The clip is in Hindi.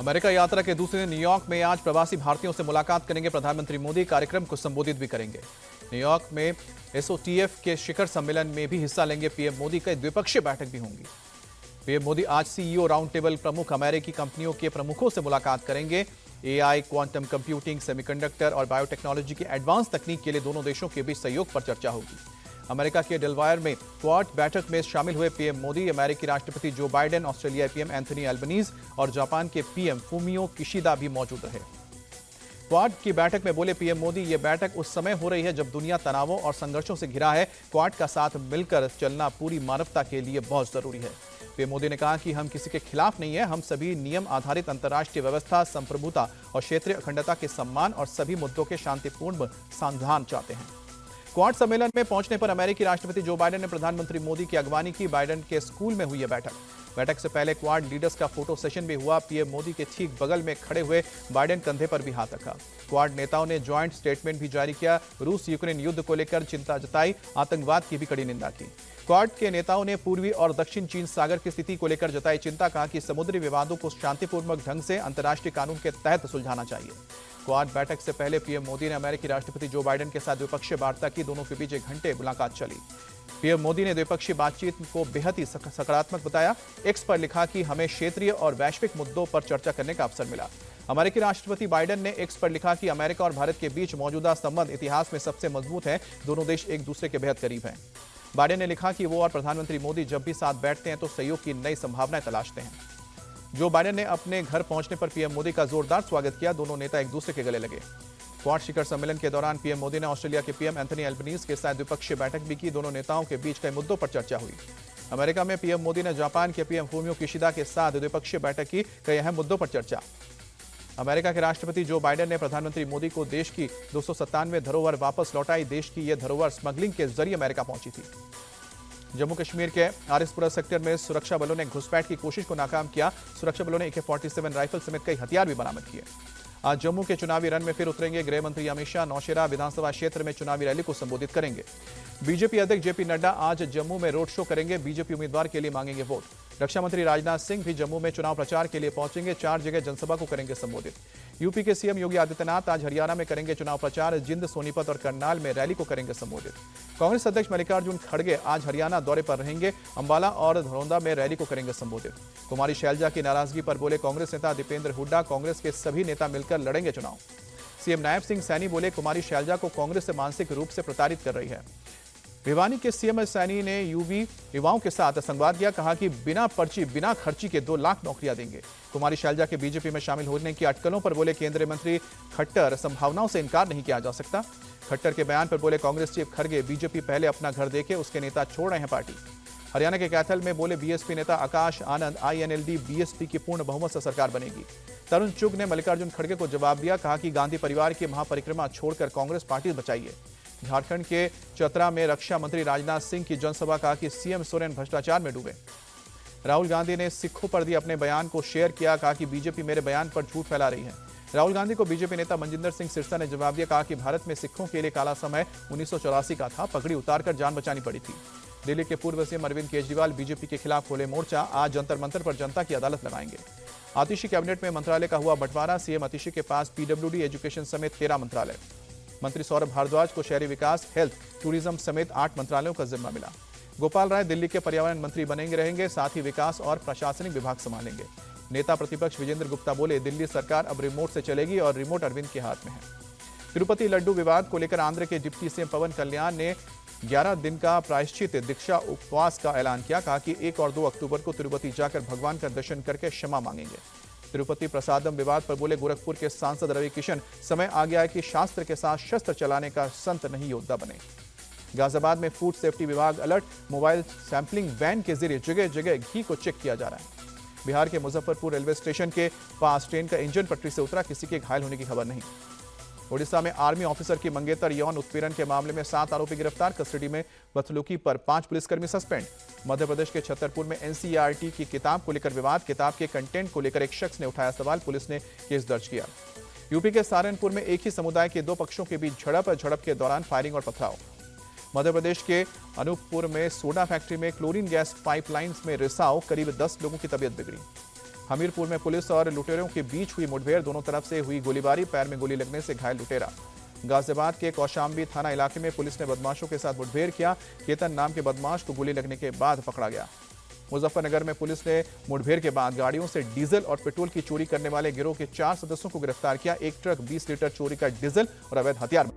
अमेरिका यात्रा के दूसरे दिन न्यूयॉर्क में आज प्रवासी भारतीयों से मुलाकात करेंगे प्रधानमंत्री मोदी। कार्यक्रम को संबोधित भी करेंगे। न्यूयॉर्क में एसओटीएफ के शिखर सम्मेलन में भी हिस्सा लेंगे पीएम मोदी। कई द्विपक्षीय बैठक भी होंगी। पीएम मोदी आज सीईओ राउंड टेबल प्रमुख अमेरिकी कंपनियों के प्रमुखों से मुलाकात करेंगे। एआई, क्वांटम कंप्यूटिंग, सेमीकंडक्टर और बायोटेक्नोलॉजी की एडवांस तकनीक के लिए दोनों देशों के बीच सहयोग पर चर्चा होगी। अमेरिका के डेलवायर में क्वाड बैठक में शामिल हुए पीएम मोदी, अमेरिकी राष्ट्रपति Joe Biden, Australia PM Anthony Albanese और जापान के पीएम फूमियो किशिदा भी मौजूद रहे। क्वाड की बैठक में बोले पीएम मोदी, यह बैठक उस समय हो रही है जब दुनिया तनावों और संघर्षों से घिरा है। क्वाड का साथ मिलकर चलना पूरी मानवता के लिए बहुत जरूरी है। पीएम मोदी ने कहा कि हम किसी के खिलाफ नहीं है, हम सभी नियम आधारित अंतर्राष्ट्रीय व्यवस्था, संप्रभुता और क्षेत्रीय अखंडता के सम्मान और सभी मुद्दों के शांतिपूर्ण समाधान चाहते हैं। क्वाड सम्मेलन में पहुंचने पर अमेरिकी राष्ट्रपति जो बाइडेन ने प्रधानमंत्री मोदी की अगवानी की। बाइडेन के स्कूल में हुई यह बैठक से पहले क्वाड लीडर्स का फोटो सेशन भी हुआ। पीएम मोदी के ठीक बगल में खड़े हुए बाइडेन कंधे पर भी हाथ रखा। क्वाड नेताओं ने ज्वाइंट स्टेटमेंट भी जारी किया। रूस यूक्रेन युद्ध को लेकर चिंता जताई, आतंकवाद की भी कड़ी निंदा की। क्वाड के नेताओं ने पूर्वी और दक्षिण चीन सागर की स्थिति को लेकर जताई चिंता। कहा कि समुद्री विवादों को शांतिपूर्वक ढंग से अंतर्राष्ट्रीय कानून के तहत सुलझाना चाहिए। क्वाड बैठक से पहले पीएम मोदी ने अमेरिकी राष्ट्रपति जो बाइडेन के साथ द्विपक्षीय वार्ता की। दोनों के बीच 1 घंटे मुलाकात चली। पीएम मोदी ने द्विपक्षीय बातचीत को बेहद ही सकारात्मक बताया। एक्स पर लिखा कि हमें क्षेत्रीय और वैश्विक मुद्दों पर चर्चा करने का अवसर मिला। अमेरिकी राष्ट्रपति बाइडेन ने एक्स पर लिखा कि अमेरिका और भारत के बीच मौजूदा संबंध इतिहास में सबसे मजबूत है। दोनों देश एक दूसरे के बेहद करीब हैं। बाइडेन ने लिखा कि वो और प्रधानमंत्री मोदी जब भी साथ बैठते हैं तो सहयोग की नई संभावनाएं तलाशते हैं। जो बाइडेन ने अपने घर पहुंचने पर पीएम मोदी का जोरदार स्वागत किया। दोनों नेता एक दूसरे के गले लगे। क्वाड शिखर सम्मेलन के दौरान पीएम मोदी ने ऑस्ट्रेलिया के पीएम एंथनी एल्बनीज के साथ द्विपक्षीय बैठक भी की। दोनों नेताओं के बीच कई मुद्दों पर चर्चा हुई। अमेरिका में पीएम मोदी ने जापान के पीएम फूमियो किशिदा के साथ द्विपक्षीय बैठक की। कई अहम मुद्दों पर चर्चा। अमेरिका के राष्ट्रपति जो बाइडेन ने प्रधानमंत्री मोदी को देश की 297 धरोहर वापस लौटाई। देश की यह धरोहर स्मगलिंग के जरिए अमेरिका पहुंची थी। जम्मू कश्मीर के आरिसपुरा सेक्टर में सुरक्षा बलों ने घुसपैठ की कोशिश को नाकाम किया। सुरक्षा बलों ने AK-47 राइफल समेत कई हथियार भी बरामद किए। आज जम्मू के चुनावी रण में फिर उतरेंगे गृह मंत्री अमित शाह। नौशेरा विधानसभा क्षेत्र में चुनावी रैली को संबोधित करेंगे। बीजेपी अध्यक्ष जेपी नड्डा आज जम्मू में रोड शो करेंगे। बीजेपी उम्मीदवार के लिए मांगेंगे वोट। रक्षा मंत्री राजनाथ सिंह भी जम्मू में चुनाव प्रचार के लिए पहुंचेंगे। 4 जगह जनसभा को करेंगे संबोधित। यूपी के सीएम योगी आदित्यनाथ आज हरियाणा में करेंगे चुनाव प्रचार। जिंद, सोनीपत और करनाल में रैली को करेंगे संबोधित। कांग्रेस अध्यक्ष मल्लिकार्जुन खड़गे आज हरियाणा दौरे पर रहेंगे। अंबाला और धरौंदा में रैली को करेंगे संबोधित। कुमारी शैलजा की नाराजगी पर बोले कांग्रेस नेता दीपेंद्र हुड्डा, कांग्रेस के सभी नेता मिलकर लड़ेंगे चुनाव। सीएम नायब सिंह सैनी बोले कुमारी शैलजा को कांग्रेस से मानसिक रूप से प्रताड़ित कर रही है। भिवानी के सीएम सैनी ने युवाओं के साथ संवाद किया। कहा कि बिना पर्ची बिना खर्ची के 2 लाख नौकरियां देंगे। कुमारी शैलजा के बीजेपी में शामिल होने की अटकलों पर बोले केंद्रीय मंत्री खट्टर, संभावनाओं से इनकार नहीं किया जा सकता। खट्टर के बयान पर बोले कांग्रेस चीफ खड़गे, बीजेपी पहले अपना घर देखे, उसके नेता छोड़ रहे हैं पार्टी। हरियाणा के कैथल में बोले बीएसपी नेता आकाश आनंद, INLD बीएसपी की पूर्ण बहुमत से सरकार बनेगी। तरुण चुग ने मल्लिकार्जुन खड़गे को जवाब दिया। कहा कि गांधी परिवार की महापरिक्रमा छोड़कर कांग्रेस पार्टी बचाइए। झारखंड के चतरा में रक्षा मंत्री राजनाथ सिंह की जनसभा। कहा कि सीएम सोरेन भ्रष्टाचार में डूबे। राहुल गांधी ने सिखों पर दिए अपने बयान को शेयर किया। कहा कि बीजेपी मेरे बयान पर झूठ फैला रही है। राहुल गांधी को बीजेपी नेता मनजिंदर सिंह सिरसा ने जवाब दिया। कहा कि भारत में सिखों के लिए काला समय 1984 का था, पगड़ी उतारकर जान बचानी पड़ी थी। दिल्ली के पूर्व सीएम अरविंद केजरीवाल बीजेपी के खिलाफ खोले मोर्चा। आज जंतर मंतर पर जनता की अदालत लगाएंगे। आतिशी कैबिनेट में मंत्रालय का हुआ बंटवारा। सीएम आतिशी के पास PWD, एजुकेशन समेत 13 मंत्रालय। मंत्री सौरभ भारद्वाज को शहरी विकास, हेल्थ, टूरिज्म समेत 8 मंत्रालयों का जिम्मा मिला। गोपाल राय दिल्ली के पर्यावरण मंत्री बनेंगे रहेंगे, साथ ही विकास और प्रशासनिक विभाग संभालेंगे। नेता प्रतिपक्ष विजेंद्र गुप्ता बोले दिल्ली सरकार अब रिमोट से चलेगी और रिमोट अरविंद के हाथ में है। तिरुपति लड्डू विवाद को लेकर आंध्र के डिप्टी सीएम पवन कल्याण ने 11 दिन का प्रायश्चित दीक्षा उपवास का ऐलान किया। कहा कि 1 और 2 अक्टूबर को तिरुपति जाकर भगवान का दर्शन करके क्षमा मांगेंगे। तिरुपति प्रसादम विवाद पर बोले गोरखपुर के सांसद रवि किशन, समय आ गया है कि शास्त्र के साथ शस्त्र चलाने का संत नहीं योद्धा बने। गाजियाबाद में फूड सेफ्टी विभाग अलर्ट। मोबाइल सैंपलिंग वैन के जरिए जगह जगह घी को चेक किया जा रहा है। बिहार के मुजफ्फरपुर रेलवे स्टेशन के पास ट्रेन का इंजन पटरी से उतरा, किसी के घायल होने की खबर नहीं। ओडिशा में आर्मी ऑफिसर की मंगेतर यौन उत्पीड़न के मामले में 7 आरोपी गिरफ्तार। कस्टडी में बदसलूकी पर 5 पुलिसकर्मी सस्पेंड। मध्य प्रदेश के छतरपुर में NCERT की किताब को लेकर विवाद। किताब के कंटेंट को लेकर एक शख्स ने उठाया सवाल, पुलिस ने केस दर्ज किया। यूपी के सहारनपुर में एक ही समुदाय के 2 पक्षों के बीच झड़प के दौरान फायरिंग और पथराव। मध्य प्रदेश के अनूपपुर में सोडा फैक्ट्री में क्लोरीन गैस पाइपलाइंस में रिसाव, करीब 10 लोगों की तबीयत बिगड़ी। हमीरपुर में पुलिस और लुटेरों के बीच हुई मुठभेड़, दोनों तरफ से हुई गोलीबारी, पैर में गोली लगने से घायल लुटेरा। गाजियाबाद के कौशाम्बी थाना इलाके में पुलिस ने बदमाशों के साथ मुठभेड़ किया। केतन नाम के बदमाश को गोली लगने के बाद पकड़ा गया। मुजफ्फरनगर में पुलिस ने मुठभेड़ के बाद गाड़ियों से डीजल और पेट्रोल की चोरी करने वाले गिरोह के 4 सदस्यों को गिरफ्तार किया। एक ट्रक 20 लीटर चोरी का डीजल और अवैध हथियार